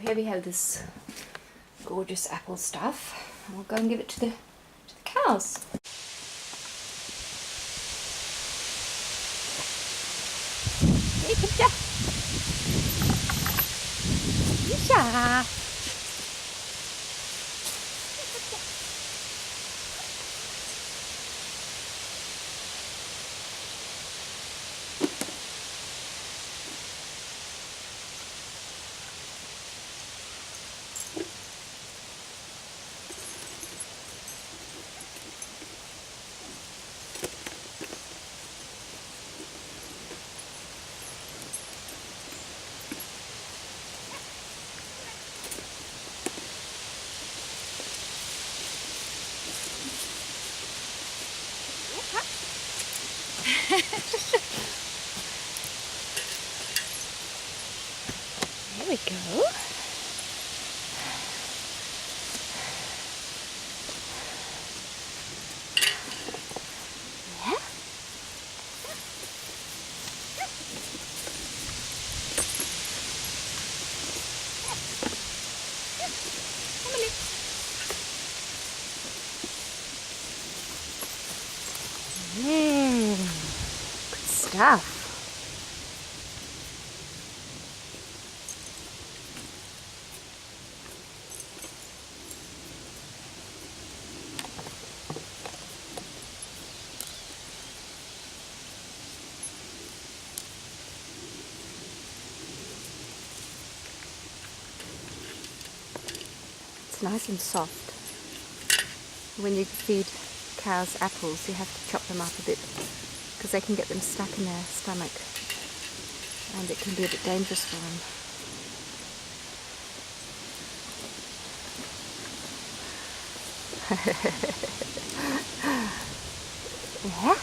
Here we have this gorgeous apple stuff. We'll go and give it to the cows. Hey, come here. Yeah. There we go. Yeah. Good stuff. It's nice and soft. When you feed cows apples, you have to chop them up a bit because they can get them stuck in their stomach and it can be a bit dangerous for them. Yeah.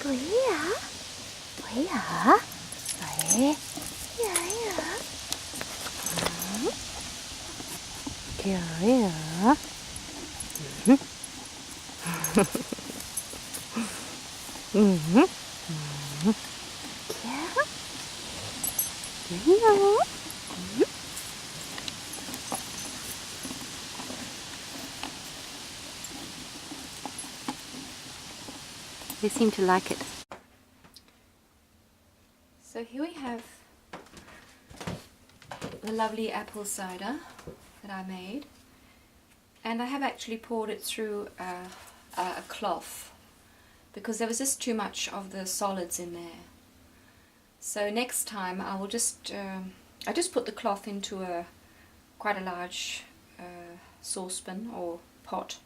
Go here. Go here. Right. Yeah, yeah. Go here. Mm-hmm. Mm-hmm. Yeah. Yeah. Mm-hmm. They seem to like it. So here we have the lovely apple cider that I made, and I have actually poured it through a cloth because there was just too much of the solids in there. So next time I will just I just put the cloth into quite a large saucepan or pot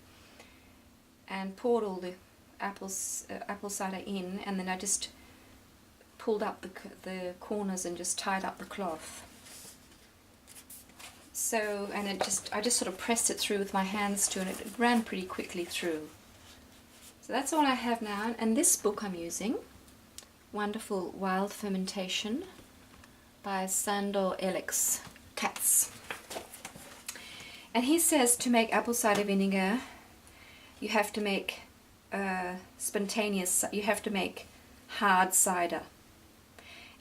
and poured all the apple cider in, and then I just pulled up the corners and just tied up the cloth. So, and I just sort of pressed it through with my hands too, and it ran pretty quickly through. So that's all I have now, and this book I'm using, Wonderful Wild Fermentation by Sandor Alex Katz. And he says to make apple cider vinegar, you have to make you have to make hard cider.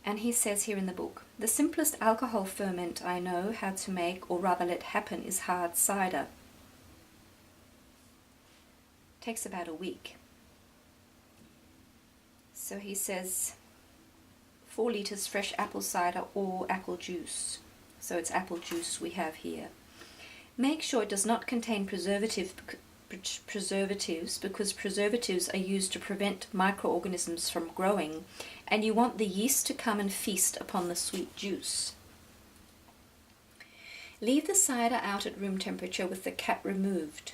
And he says here in the book, the simplest alcohol ferment I know how to make, or rather let happen, is hard cider. Takes about a week. So he says 4 liters fresh apple cider or apple juice. So it's apple juice we have here. Make sure it does not contain preservatives, because preservatives are used to prevent microorganisms from growing, and you want the yeast to come and feast upon the sweet juice. Leave the cider out at room temperature with the cap removed.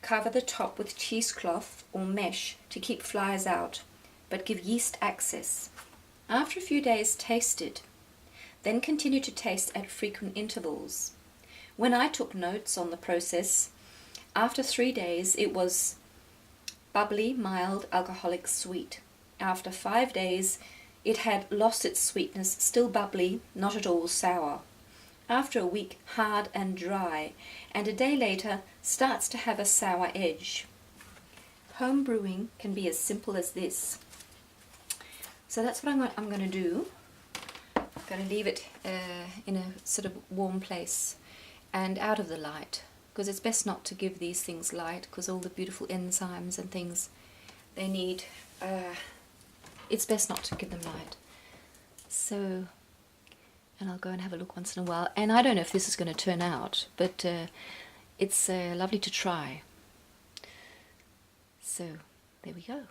Cover the top with cheesecloth or mesh to keep flies out, but give yeast access. After a few days, taste it. Then continue to taste at frequent intervals. When I took notes on the process, after 3 days it was bubbly, mild, alcoholic, sweet. After 5 days it had lost its sweetness, still bubbly, not at all sour. After a week, hard and dry, and a day later starts to have a sour edge. Home brewing can be as simple as this. So that's what I'm going to do. I'm going to leave it in a sort of warm place and out of the light, because it's best not to give these things light, because all the beautiful enzymes and things they need, it's best not to give them light. So, and I'll go and have a look once in a while, and I don't know if this is going to turn out, but it's lovely to try. So there we go.